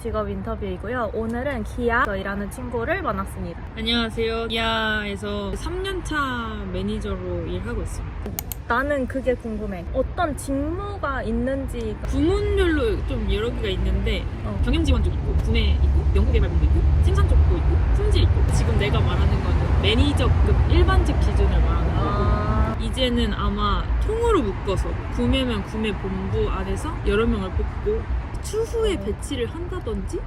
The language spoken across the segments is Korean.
직업 인터뷰이고요. 오늘은 기아에서 일하는 친구를 만났습니다. 안녕하세요. 기아에서 3년차 매니저로 일하고 있습니다. 나는 그게 궁금해. 어떤 직무가 있는지. 부문별로 좀 여러 개가 있는데 경영 지원 쪽 있고, 구매 있고, 연구개발부도 있고, 생산 쪽도 있고, 품질 있고. 지금 내가 말하는 거는 매니저급 일반직 기준을 말하는 거고, 이제는 아마 통으로 묶어서 구매면 구매 본부 안에서 여러 명을 뽑고 추후에 배치를 한다든지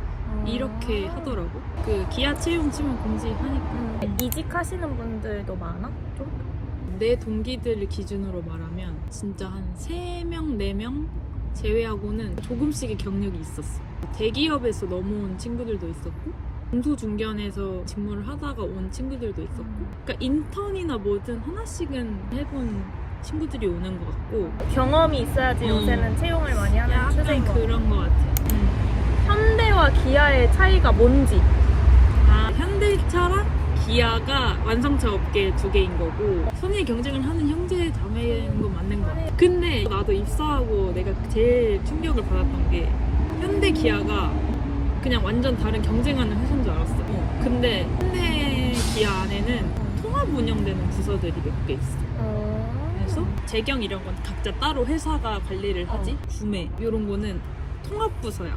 이렇게 하더라고. 그 기아 채용 치면 공지하니까. 이직하시는 분들도 많아? 좀? 내 동기들 기준으로 말하면 진짜 한 3명, 4명 제외하고는 조금씩의 경력이 있었어. 대기업에서 넘어온 친구들도 있었고, 중소중견에서 직무를 하다가 온 친구들도 있었고, 그러니까 인턴이나 뭐든 하나씩은 해본 친구들이 오는 것 같고. 경험이 있어야지 요새는 채용을 많이 하는 약간 추세인 것 같아. 그런 것 같아. 현대와 기아의 차이가 뭔지. 현대차랑 기아가 완성차 업계 두 개인 거고, 선의 경쟁을 하는 형제 자매인 건 맞는 거 같아. 근데 나도 입사하고 내가 제일 충격을 받았던 게, 현대 기아가 그냥 완전 다른 경쟁하는 회사인 줄 알았어. 근데 현대 기아 안에는 통합 운영되는 부서들이 몇 개 있어. 그래서 재경 이런 건 각자 따로 회사가 관리를 하지. 구매 이런 거는 통합 부서야.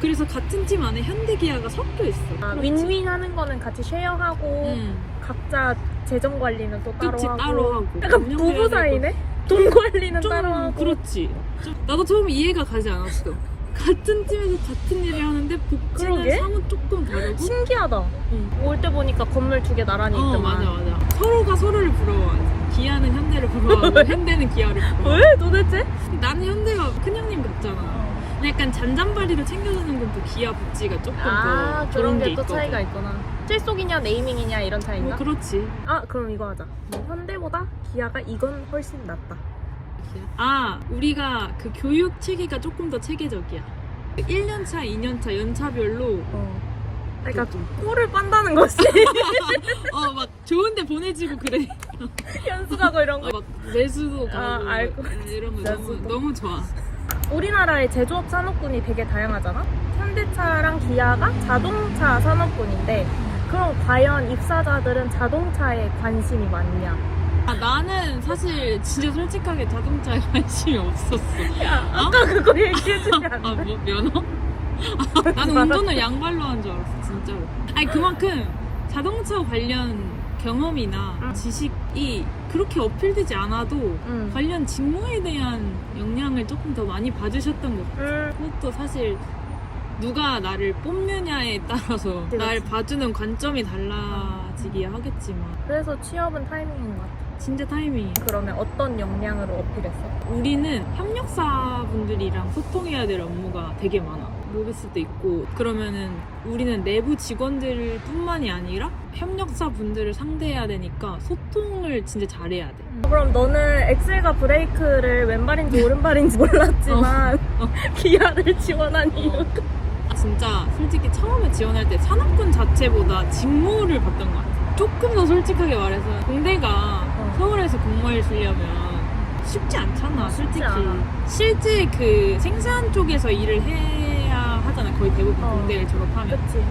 그래서 같은 팀 안에 현대기아가 섞여 있어. 윈윈 하는 거는 같이 쉐어하고 각자 재정 관리는 또 따로 그치, 하고. 따로 하고. 약간 부부 사이네? 돈 관리는 좀 따로 하고. 그렇지. 나도 처음에 이해가 가지 않았어. 같은 팀에서 같은 일을 하는데 복지는 그러게? 사뭇 조금 다르고. 신기하다. 올 때 보니까 건물 2개 나란히 있더만. 맞아. 서로가 서로를 부러워하지. 기아는 현대를 부러워하고 현대는 기아를 부러워. 왜 도대체? 나는 현대가 큰형님 같잖아. 약간 잔잔바리로 챙겨주는 건 또 기아 복지가 조금 더 좋은 그런 게 게 또 있거든. 차이가 있구나. 실속이냐 네이밍이냐 이런 차이인가? 그렇지. 그럼 이거 하자. 현대보다 기아가 이건 훨씬 낫다. 우리가 그 교육 체계가 조금 더 체계적이야. 1년차, 2년차 연차별로 그러니까 꼴을 빤다는 것이. 막 좋은데 보내지고 그래. 연수가고 이런 거. 막 매수도 가고 알고. 이런 거 너무 좋아. 우리나라의 제조업 산업군이 되게 다양하잖아? 현대차랑 기아가 자동차 산업군인데, 그럼 과연 입사자들은 자동차에 관심이 많냐? 나는 사실 진짜 솔직하게 자동차에 관심이 없었어. 아까 그거 얘기해주지 않았어? 뭐 면허? 나는 운전을 양발로 한 줄 알았어, 진짜로. 그만큼 자동차 관련 경험이나 지식이 그렇게 어필되지 않아도 관련 직무에 대한 영향을 조금 더 많이 받으셨던 것 같아요. 그것도 사실 누가 나를 뽑느냐에 따라서 날 봐주는 관점이 달라지기 하겠지만, 그래서 취업은 타이밍인 것 같아. 진짜 타이밍이야. 그러면 어떤 역량으로 어필했어? 우리는 협력사분들이랑 소통해야 될 업무가 되게 많아. 모비스도 있고. 그러면은 우리는 내부 직원들 뿐만이 아니라 협력사분들을 상대해야 되니까 소통을 진짜 잘해야 돼. 그럼 너는 엑셀과 브레이크를 왼발인지 오른발인지 몰랐지만 기아를 지원한 이유가? 진짜 솔직히 처음에 지원할 때 산업군 자체보다 직무를 봤던 것 같아. 조금 더 솔직하게 말해서 공대가 서울에서 공무원을 쓰려면 쉽지 않잖아. 솔직히 않아. 실제 그 생산 쪽에서 일을 해야 하잖아. 거의 대부분 공대를 졸업하면. 그치.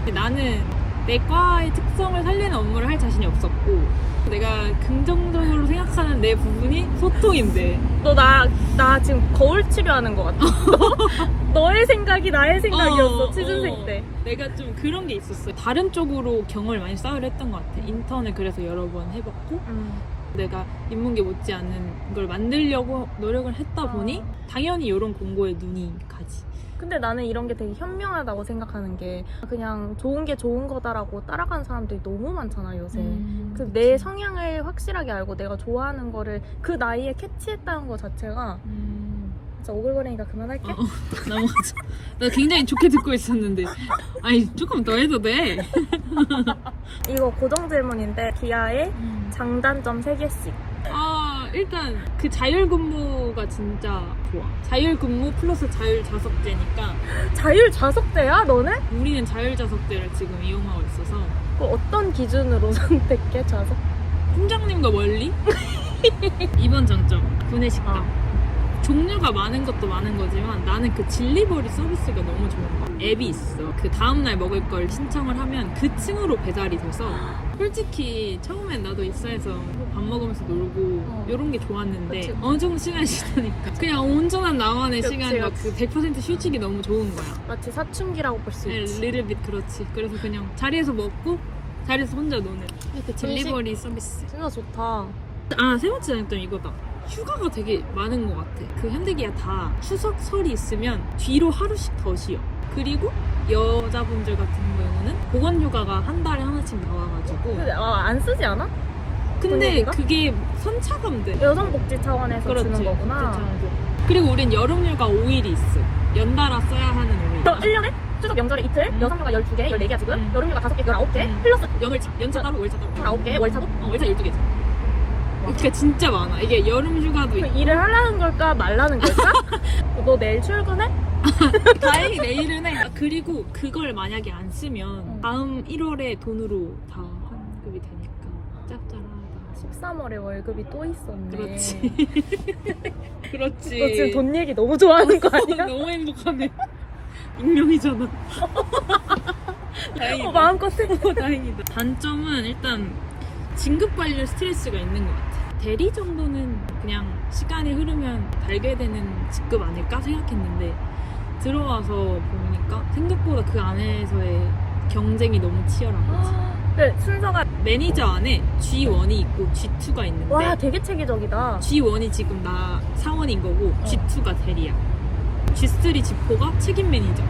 근데 나는 내 과의 특성을 살리는 업무를 할 자신이 없었고, 내가 긍정적으로 생각하는 내 부분이 소통인데. 너 나 지금 거울 치료하는 것 같아. 너의 생각이 나의 생각이었어. 취준생 때. 내가 좀 그런 게 있었어. 다른 쪽으로 경험을 많이 쌓으려 했던 것 같아. 인턴을 그래서 여러 번 해봤고, 내가 인문계 못지않는 걸 만들려고 노력을 했다 보니 당연히 이런 공고에 눈이 가지. 근데 나는 이런 게 되게 현명하다고 생각하는 게, 그냥 좋은 게 좋은 거다라고 따라가는 사람들이 너무 많잖아 요새. 그 내 성향을 확실하게 알고 내가 좋아하는 거를 그 나이에 캐치했다는 거 자체가 진짜 오글거리니까 그만할게. 넘어가자. 나 굉장히 좋게 듣고 있었는데 조금 더 해도 돼. 이거 고정 질문인데, 기아의 장단점 3개씩. 일단 그 자율근무가 진짜 좋아. 자율근무 플러스 자율좌석제니까. 자율좌석제야 너네? 우리는 자율좌석제를 지금 이용하고 있어서. 어떤 기준으로 선택해 좌석? 팀장님과 멀리? 2번 장점, 구내식당. 종류가 많은 것도 많은 거지만 나는 그 딜리버리 서비스가 너무 좋은 거야. 앱이 있어. 그 다음날 먹을 걸 신청을 하면 그 층으로 배달이 돼서 솔직히 처음엔 나도 입사해서 밥 먹으면서 놀고 이런 게 좋았는데 그치. 어느 정도 시간이 지나니까 그냥 온전한 나만의 그치, 시간 막 그 100% 휴식이 너무 좋은 거야. 마치 사춘기라고 볼 수 네, 있지. 리틀빗 그렇지. 그래서 그냥 자리에서 먹고 자리에서 혼자 노는 그 딜리버리 서비스. 진짜 좋다. 아, 세 번째 장점 이거다. 휴가가 되게 많은 것 같아. 그 현대기아 다 추석 설이 있으면 뒤로 하루씩 더 쉬어. 그리고 여자분들 같은 경우는 보건휴가가 한 달에 하나씩 나와가지고. 근데 안 쓰지 않아? 근데 분위기가? 그게 선차감돼. 여성복지 차원에서 주는 거구나. 그렇죠. 그리고 우린 여름휴가 5일이 있어. 연달아 써야 하는 5일. 저 1년에 추석 명절에 이틀, 여성휴가 12개, 14개야 지금. 여름휴가 5개, 19개, 플러스 연차 따로 월차 따로. 9개, 월차도? 월차 12개지. 그러니까 진짜 많아. 이게 여름휴가도 그 있고. 일을 하려는 걸까 말라는 걸까? 너 내일 출근해? 다행히 내일은 해. 그리고 그걸 만약에 안 쓰면 다음 1월에 돈으로 다 환급이 되니까 짭짤하다. 13월에 월급이 또 있었네. 그렇지. 그렇지. 너 지금 돈 얘기 너무 좋아하는 거 아니야? 너무 행복하네. 익명이잖아. 다행이다. 마음껏 해. 다행이다. 단점은 일단 진급 관련 스트레스가 있는 것 같아. 대리 정도는 그냥 시간이 흐르면 달게 되는 직급 아닐까 생각했는데 들어와서 보니까 생각보다 그 안에서의 경쟁이 너무 치열한 거지. 그 순서가 매니저 안에 G1이 있고 G2가 있는데 와 되게 체계적이다. G1이 지금 나 사원인 거고 G2가 대리야. G3, G4가 책임 매니저.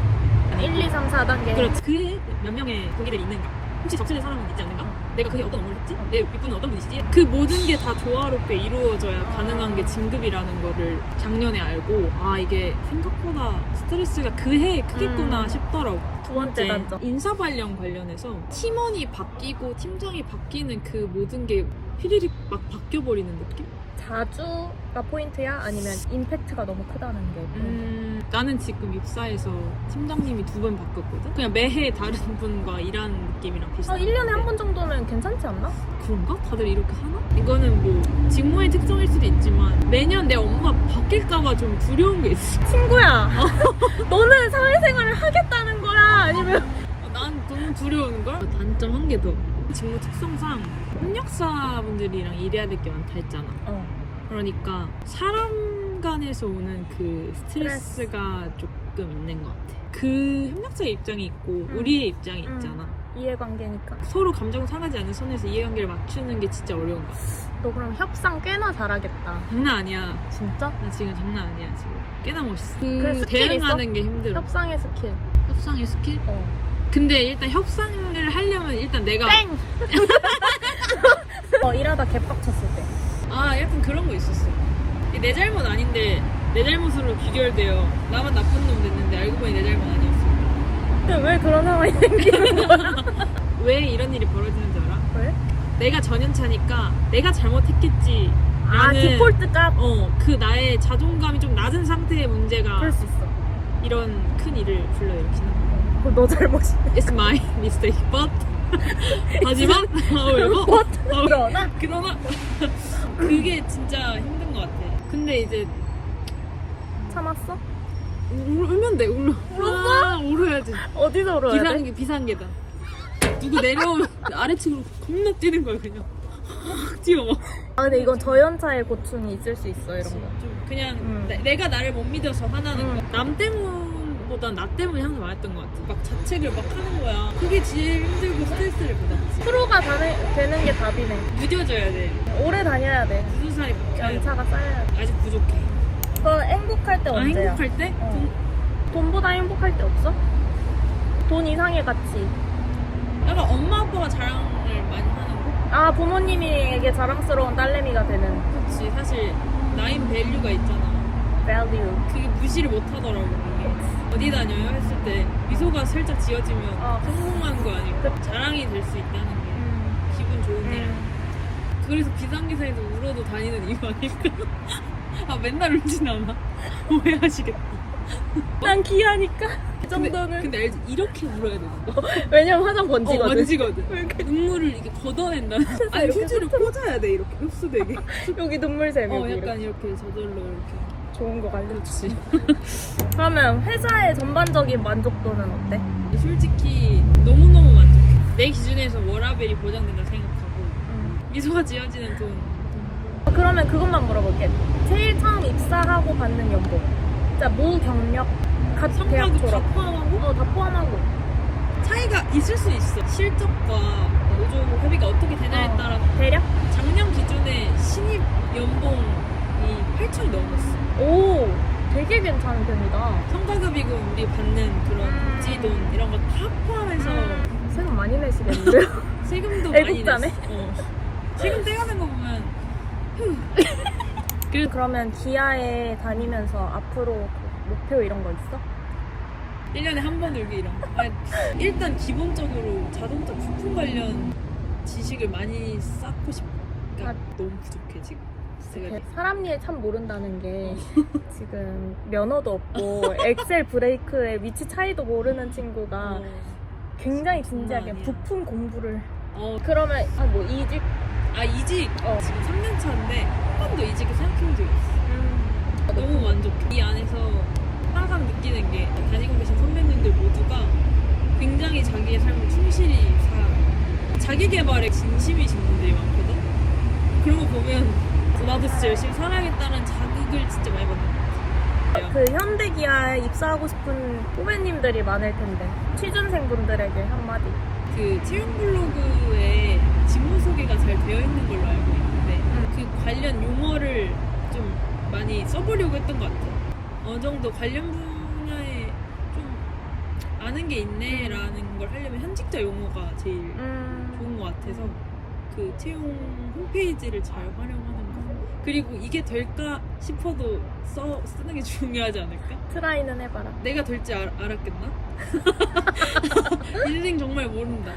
1, 2, 3, 4단계. 그렇지. 그에 몇 명의 동기들이 있는가? 혹시 적절한 사람은 있지 않는가? 내가 그게 어떤 업무를 했지? 내 윗분은 어떤 분이시지? 그 모든 게 다 조화롭게 이루어져야 가능한 게 진급이라는 거를 작년에 알고 아 이게 생각보다 스트레스가 그해 크겠구나 싶더라고. 두 번째 단점. 인사 관련해서 팀원이 바뀌고 팀장이 바뀌는 그 모든 게 휘리릭 막 바뀌어버리는 느낌? 자주가 포인트야? 아니면 임팩트가 너무 크다는 게 포인트? 나는 지금 입사해서 팀장님이 2번 바뀌었거든? 그냥 매해 다른 분과 일하는 느낌이랑 비슷해. 1년에 한 번 정도면 괜찮지 않나? 그런가? 다들 이렇게 하나? 이거는 뭐 직무의 특성일 수도 있지만 매년 내 업무가 바뀔까봐 좀 두려운 게 있어. 친구야, 너는 사회생활을 하겠다는 거야? 아니면 난 너무 두려운걸? 단점 한 개 더. 직무 특성상 협력사분들이랑 일해야 될 게 많다 했잖아. 그러니까 사람 간에서 오는 그 스트레스가 조금 있는 것 같아. 그 협력자의 입장이 있고 우리의 입장이 있잖아. 이해관계니까. 서로 감정 상하지 않는 선에서 이해관계를 맞추는 게 진짜 어려운 것 같아. 너 그럼 협상 꽤나 잘하겠다. 장난 아니야. 진짜? 나 지금 장난 아니야 지금. 꽤나 멋있어. 그래, 스킬 대응하는 게 힘들어. 협상의 스킬. 협상의 스킬? 근데 일단 협상을 하려면 일단 내가 땡! 일하다 개빡쳤을 때. 아 약간 그런 거 있었어. 이게 내 잘못 아닌데 내 잘못으로 귀결되어 나만 나쁜 놈 됐는데 알고 보니 내 잘못 아니었어. 근데 왜 그런 상황이 생기는 거야? 왜 이런 일이 벌어지는 줄 알아? 왜? 내가 전연차니까 내가 잘못했겠지. 디폴트 값? 그 나의 자존감이 좀 낮은 상태의 문제가 그럴 수 있어. 이런 큰 일을 불러일으키는 거야. 그거 너 잘못이야. It's my mistake, but 하지만 그러나 그게 진짜 힘든 것 같아. 근데 이제 참았어? 울면 돼. 울었어? 울어야지. 어디서 울어야 돼? 비상계단. 누구 내려오면 아래층으로 겁나 뛰는 거야 그냥. 확 뛰어 막. 근데 이건 저연차의 고충이 있을 수 있어 이런 거. 좀 그냥 내가 나를 못 믿어서 화나는 거야. 남 때문보단 나 때문에 항상 많았던 것 같아. 막 자책을 막 하는 거야. 그게 제일 힘들고 스트레스를 받았지. 프로가 되는 게 답이네. 무뎌져야 돼. 오래 다녀야 돼. 무슨 살이 바뀌어야 돼. 연차가 쌓여야 돼. 아직 부족해. 너 행복할 때 언제야? 행복할 때? 돈보다 행복할 때 없어? 돈 이상의 가치. 약간 엄마 아빠가 자랑을 많이 하는 거? 부모님에게 자랑스러운 딸내미가 되는 그치. 사실 나인 밸류가 있잖아. value. 그게 무시를 못 하더라고. 그게. 어디 다녀요? 했을 때 미소가 살짝 지어지면 성공한 거 아닐까? 자랑이 될 수 있다는 게 기분 좋은 일. 그래서 비상기사에서 울어도 다니는 이유 아닐까? 맨날 울진 않아. 오해하시겠다. 난 귀하니까. 그 정도는. 근데 알지? 이렇게 울어야 되는 거. 왜냐면 화장 번지거든. 번지거든. 눈물을 이렇게 걷어낸다. 아니 휴지를 꽂아야 돼. 이렇게 흡수되게. 여기 눈물 샘이. 약간 이렇게 저절로 이렇게. 좋은 거 알려. 그렇지. 그러면 회사의 전반적인 만족도는 어때? 솔직히 너무너무 만족해. 내 기준에서 워라벨이 보장된다 생각하고 미소가 지어지는 돈. 그러면 그것만 물어볼게. 제일 처음 입사하고 받는 연봉. 자, 무경력, 대학 성과도 다 졸업. 포함하고 다 포함하고. 차이가 있을 수 있어. 실적과 노조 협의가 어떻게 되냐에 따라 대략? 작년 기준에 신입 연봉이 8천이 넘었어. 오, 되게 괜찮은 편이다. 성과급이고 우리 받는 그런 복지돈 이런 거 다 포함해서 세금 많이 내시겠는데요? 세금도 많이 애국자네? 냈어. 세금 떼가는 거 보면 그러면 기아에 다니면서 앞으로 목표 이런 거 있어? 1년에 한 번 놀기 이런 거. 아니, 일단 기본적으로 자동차 부품 관련 지식을 많이 쌓고 싶어. 그러니까 너무 부족해 지금. 제가 사람 일 참 모른다는 게 지금 면허도 없고 엑셀 브레이크의 위치 차이도 모르는 친구가 굉장히 진지하게 아니야. 부품 공부를 그러면 뭐 이직? 이직 지금 3년 차인데 한 번도 이직을 생각해본 적이 없어. 너무 만족해. 이 안에서 항상 느끼는 게 다니고 계신 선배님들 모두가 굉장히 자기의 삶을 충실히 살아. 자기 개발에 진심이신 분들이 많거든. 그런 거 보면 나도 진짜 열심히 살아야겠다는 자극을 진짜 많이 받는 것 같아요. 그 현대기아에 입사하고 싶은 후배님들이 많을 텐데 취준생분들에게 한마디. 그 채용 블로그에 직무 소개가 잘 되어 있는 걸로 알고 있는데 그 관련 용어를 좀 많이 써보려고 했던 것 같아요. 어느 정도 관련 분야에 좀 아는 게 있네라는 걸 하려면 현직자 용어가 제일 좋은 것 같아서 그 채용 홈페이지를 잘 활용하는 거. 그리고 이게 될까 싶어도 쓰는 게 중요하지 않을까? 트라이는 해봐라. 내가 될지 알았겠나? 인생 정말 모른다.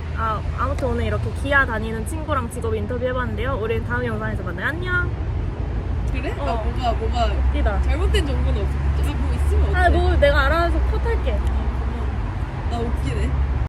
아무튼 오늘 이렇게 기아 다니는 친구랑 직업 인터뷰 해봤는데요. 우린 다음 영상에서 만나요. 안녕. 그래? 뭐가 뭐가 웃기다. 잘못된 정보는 없어. 뭐